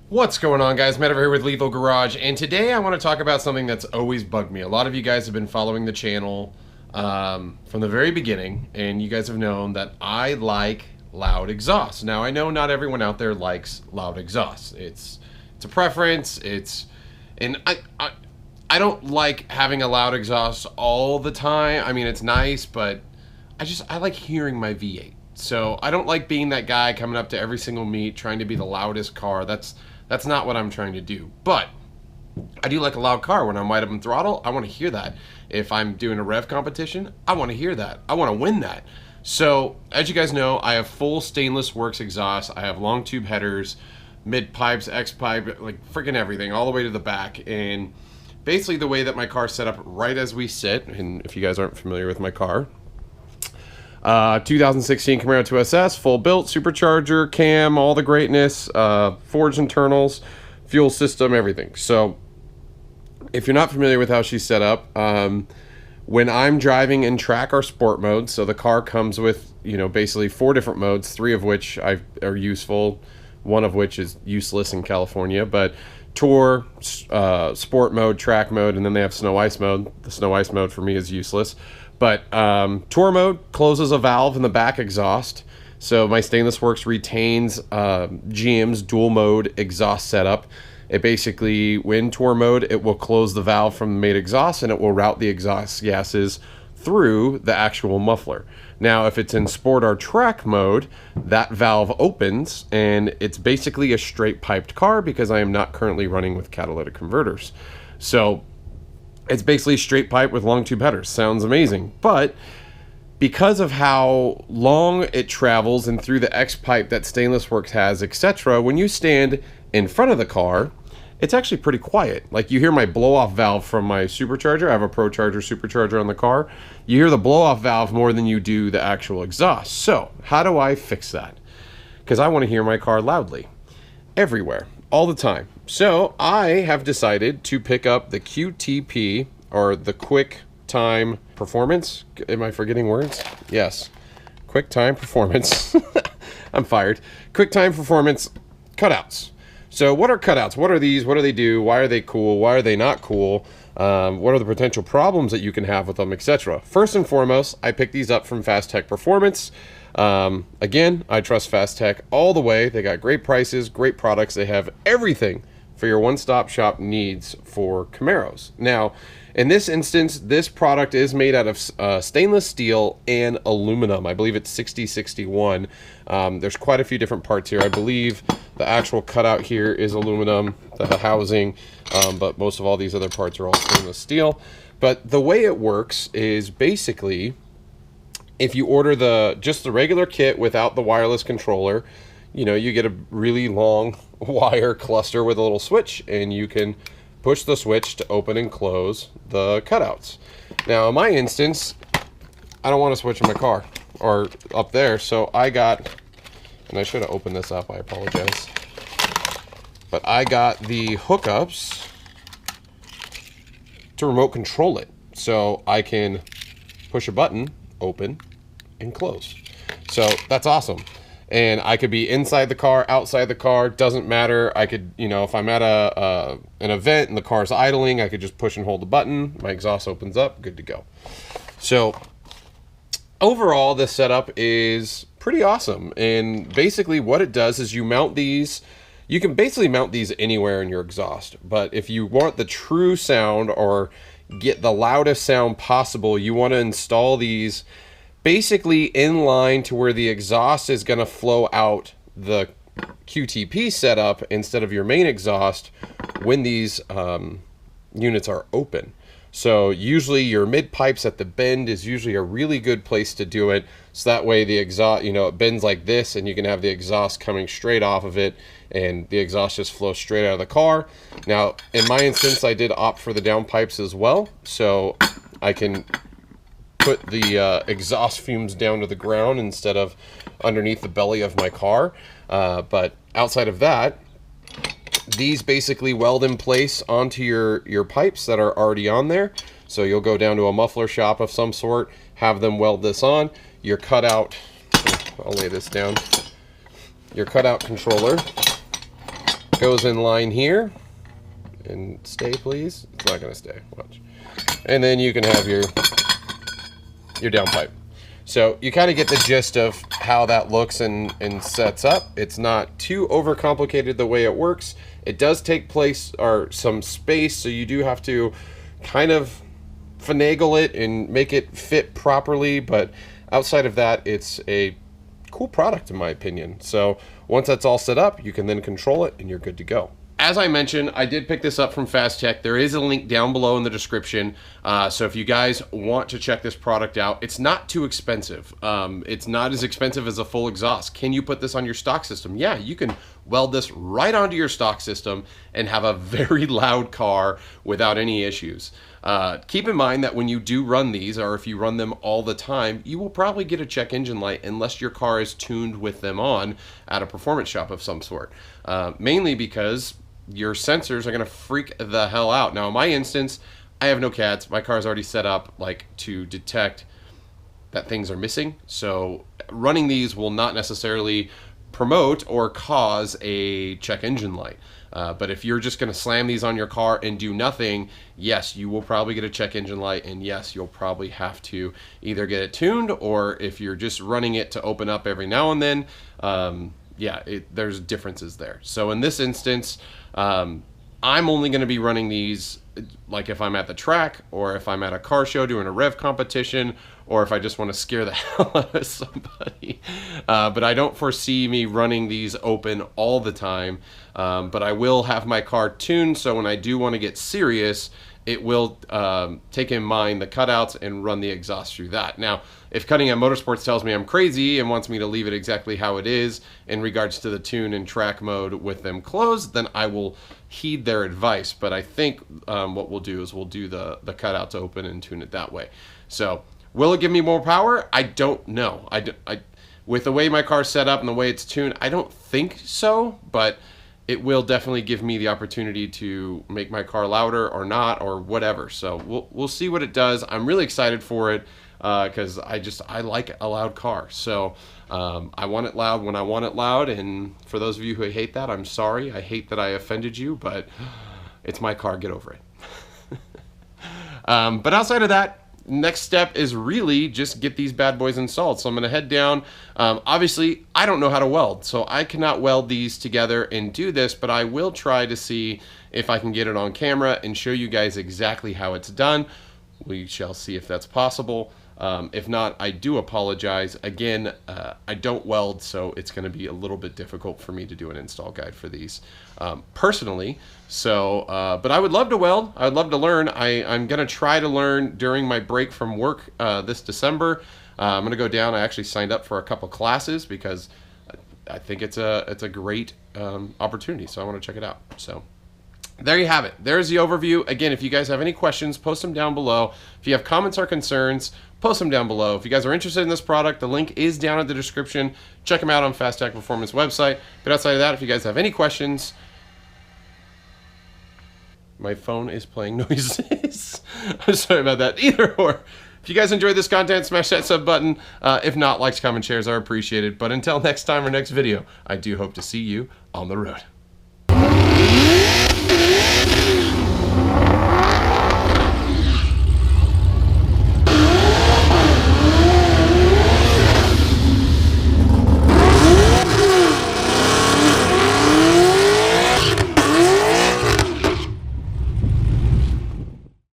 What's going on, guys? Matt over here with LethalGarage, and today I want to talk about something that's always bugged me. A lot of you guys have been following the channel from the very beginning, and you guys have known that I like loud exhaust. Now, I know not everyone out there likes loud exhaust. It's a preference. And I don't like having a loud exhaust all the time. I mean, it's nice, but I like hearing my V8. So I don't like being that guy coming up to every single meet trying to be the loudest car. That's not what I'm trying to do. But I do like a loud car. When I'm wide open throttle, I want to hear that. If I'm doing a rev competition, I want to hear that. I want to win that. So as you guys know, I have full stainless works exhaust. I have long tube headers, mid pipes, X pipe, like freaking everything, all the way to the back. And basically the way that my car's set up right as we sit, and if you guys aren't familiar with my car, 2016 Camaro 2SS, full built, supercharger, cam, all the greatness, forged internals, fuel system, everything. So if you're not familiar with how she's set up, when I'm driving in track or sport mode, so the car comes with, basically 4 different modes, 3 of which are useful, 1 of which is useless in California, but tour, sport mode, track mode, and then they have snow ice mode. The snow ice mode for me is useless. But tour mode closes a valve in the back exhaust. So my Stainless Works retains GM's dual mode exhaust setup. It basically, when tour mode, it will close the valve from the main exhaust and it will route the exhaust gases through the actual muffler. Now, if it's in sport or track mode, that valve opens and it's basically a straight piped car because I am not currently running with catalytic converters. So it's basically straight pipe with long tube headers. Sounds amazing. But because of how long it travels and through the X pipe that Stainless Works has, etc., when you stand in front of the car, it's actually pretty quiet. Like, you hear my blow-off valve from my supercharger. I have a ProCharger supercharger on the car. You hear the blow-off valve more than you do the actual exhaust. So how do I fix that? Because I want to hear my car loudly everywhere, all the time. So I have decided to pick up the QTP, or the Quick Time Performance. Am I forgetting words? Yes. Quick Time Performance. I'm fired. Quick Time Performance cutouts. So what are cutouts? What are these? What do they do? Why are they cool? Why are they not cool? What are the potential problems that you can have with them, etc.? First and foremost, I picked these up from Fast Tech Performance. Again, I trust Fast Tech all the way. They got great prices, great products. They have everything for your one-stop shop needs for Camaros. Now, in this instance, this product is made out of stainless steel and aluminum. I believe it's 6061. There's quite a few different parts here. I believe the actual cutout here is aluminum, the housing, but most of all these other parts are all stainless steel. But the way it works is basically, if you order just the regular kit without the wireless controller, you get a really long wire cluster with a little switch, and you can push the switch to open and close the cutouts. Now, in my instance, I don't want to switch in my car or up there, so I got, and I should have opened this up, I apologize, but I got the hookups to remote control it, so I can push a button, open and close. So that's awesome. And I could be inside the car, outside the car, doesn't matter. I could, if I'm at an event and the car's idling, I could just push and hold the button. My exhaust opens up, good to go. So overall, this setup is pretty awesome. And basically what it does is you mount these. You can basically mount these anywhere in your exhaust. But if you want the true sound or get the loudest sound possible, you want to install these basically in line to where the exhaust is going to flow out the QTP setup instead of your main exhaust when these units are open. So usually your mid pipes at the bend is usually a really good place to do it. So that way the exhaust, it bends like this and you can have the exhaust coming straight off of it and the exhaust just flows straight out of the car. Now, in my instance, I did opt for the down pipes as well. So I can put the exhaust fumes down to the ground instead of underneath the belly of my car. But outside of that, these basically weld in place onto your pipes that are already on there. So you'll go down to a muffler shop of some sort, have them weld this on. Your cutout, I'll lay this down. Your cutout controller goes in line here. And stay, please. It's not going to stay. Watch. And then you can have your downpipe. So you kind of get the gist of how that looks and sets up. It's not too overcomplicated the way it works. It does take place or some space, so you do have to kind of finagle it and make it fit properly, but outside of that, it's a cool product in my opinion. So once that's all set up, you can then control it and you're good to go. As I mentioned, I did pick this up from Fast Tech. There is a link down below in the description. So if you guys want to check this product out, it's not too expensive. It's not as expensive as a full exhaust. Can you put this on your stock system? Yeah, you can weld this right onto your stock system and have a very loud car without any issues. Keep in mind that when you do run these, or if you run them all the time, you will probably get a check engine light unless your car is tuned with them on at a performance shop of some sort. Mainly because your sensors are going to freak the hell out. Now in my instance, I have no cats. My car is already set up like to detect that things are missing. So running these will not necessarily promote or cause a check engine light. But if you're just going to slam these on your car and do nothing, yes, you will probably get a check engine light, and yes, you'll probably have to either get it tuned, or if you're just running it to open up every now and then, yeah, there's differences there. So in this instance, I'm only going to be running these like if I'm at the track, or if I'm at a car show doing a rev competition, or if I just want to scare the hell out of somebody. But I don't foresee me running these open all the time. But I will have my car tuned, so when I do want to get serious, it will take in mind the cutouts and run the exhaust through that. Now, if Cunningham Motorsports tells me I'm crazy and wants me to leave it exactly how it is in regards to the tune and track mode with them closed, then I will heed their advice. But I think what we'll do is we'll do the cutouts open and tune it that way. So will it give me more power? I don't know. With the way my car's set up and the way it's tuned, I don't think so, but it will definitely give me the opportunity to make my car louder or not, or whatever. So we'll see what it does. I'm really excited for it because I like a loud car. So I want it loud when I want it loud. And for those of you who hate that, I'm sorry. I hate that I offended you, but it's my car. Get over it. But outside of that, next step is really just get these bad boys installed. So I'm going to head down. Obviously, I don't know how to weld, so I cannot weld these together and do this, but I will try to see if I can get it on camera and show you guys exactly how it's done. We shall see if that's possible. If not, I do apologize. Again, I don't weld, so it's going to be a little bit difficult for me to do an install guide for these personally. So, but I would love to weld. I would love to learn. I'm going to try to learn during my break from work this December. I'm going to go down. I actually signed up for a couple classes because I think it's a great opportunity. So I want to check it out. So there you have it. There's the overview. Again, if you guys have any questions, post them down below. If you have comments or concerns, post them down below. If you guys are interested in this product, the link is down in the description. Check them out on Fast Tech Performance website. But outside of that, if you guys have any questions, my phone is playing noises. I'm sorry about that. Either or. If you guys enjoyed this content, smash that sub button. If not, likes, comments, shares are appreciated. But until next time or next video, I do hope to see you on the road.